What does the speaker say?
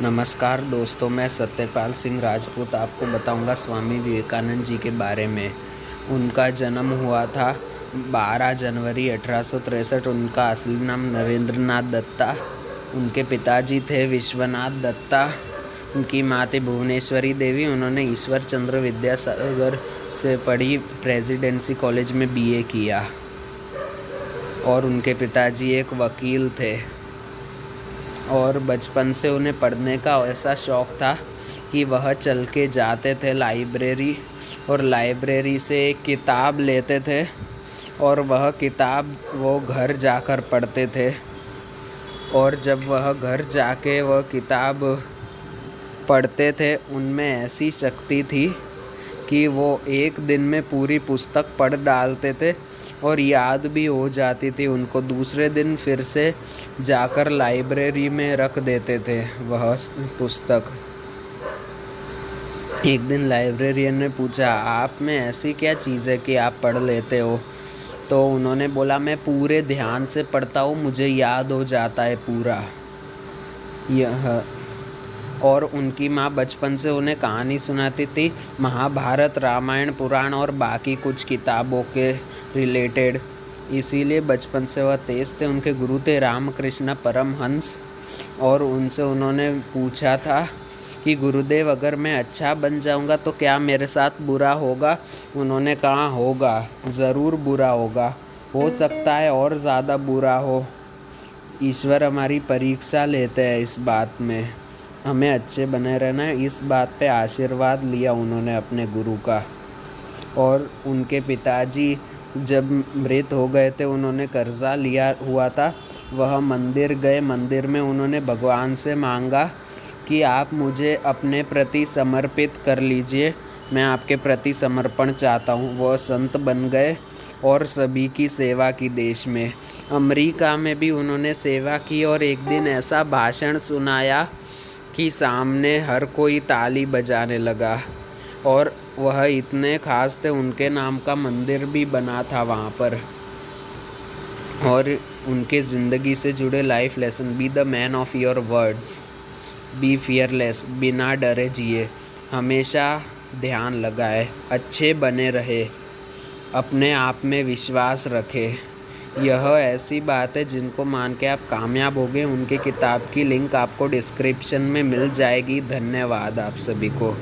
नमस्कार दोस्तों, मैं सत्यपाल सिंह राजपूत आपको बताऊंगा स्वामी विवेकानंद जी के बारे में। उनका जन्म हुआ था 12 जनवरी 1863। उनका असली नाम नरेंद्रनाथ दत्ता। उनके पिताजी थे विश्वनाथ दत्ता। उनकी माँ थी भुवनेश्वरी देवी। उन्होंने ईश्वर चंद्र विद्यासागर से पढ़ी, प्रेसिडेंसी कॉलेज में बीए किया। और उनके पिताजी एक वकील थे। और बचपन से उन्हें पढ़ने का ऐसा शौक़ था कि वह चल के जाते थे लाइब्रेरी, और लाइब्रेरी से एक किताब लेते थे और वह किताब वो घर जाकर पढ़ते थे। और जब वह घर जाके वह किताब पढ़ते थे, उनमें ऐसी शक्ति थी कि वो एक दिन में पूरी पुस्तक पढ़ डालते थे और याद भी हो जाती थी उनको। दूसरे दिन फिर से जाकर लाइब्रेरी में रख देते थे वह पुस्तक। एक दिन लाइब्रेरियन ने पूछा, आप में ऐसी क्या चीज़ है कि आप पढ़ लेते हो? तो उन्होंने बोला, मैं पूरे ध्यान से पढ़ता हूँ, मुझे याद हो जाता है पूरा यह। और उनकी माँ बचपन से उन्हें कहानी सुनाती थी, महाभारत, रामायण, पुराण और बाकी कुछ किताबों के रिलेटेड। इसीलिए बचपन से वह तेज थे। उनके गुरु थे रामकृष्ण परमहंस। और उनसे उन्होंने पूछा था कि गुरुदेव, अगर मैं अच्छा बन जाऊंगा तो क्या मेरे साथ बुरा होगा? उन्होंने कहा, होगा, ज़रूर बुरा होगा, हो सकता है और ज़्यादा बुरा हो। ईश्वर हमारी परीक्षा लेते हैं इस बात में, हमें अच्छे बने रहना है। इस बात पे आशीर्वाद लिया उन्होंने अपने गुरु का। और उनके पिताजी जब मृत हो गए थे, उन्होंने कर्जा लिया हुआ था, वह मंदिर गए। मंदिर में उन्होंने भगवान से मांगा कि आप मुझे अपने प्रति समर्पित कर लीजिए, मैं आपके प्रति समर्पण चाहता हूँ। वह संत बन गए और सभी की सेवा की देश में। अमेरिका में भी उन्होंने सेवा की और एक दिन ऐसा भाषण सुनाया कि सामने हर कोई ताली बजाने लगा। और वह इतने खास थे, उनके नाम का मंदिर भी बना था वहाँ पर। और उनके ज़िंदगी से जुड़े life lesson, be the man of your words, be fearless, बिना डरे जिए, हमेशा ध्यान लगाए, अच्छे बने रहे, अपने आप में विश्वास रखे। यह ऐसी बात है जिनको मान के आप कामयाब होंगे। उनकी किताब की लिंक आपको डिस्क्रिप्शन में मिल जाएगी। धन्यवाद आप सभी को।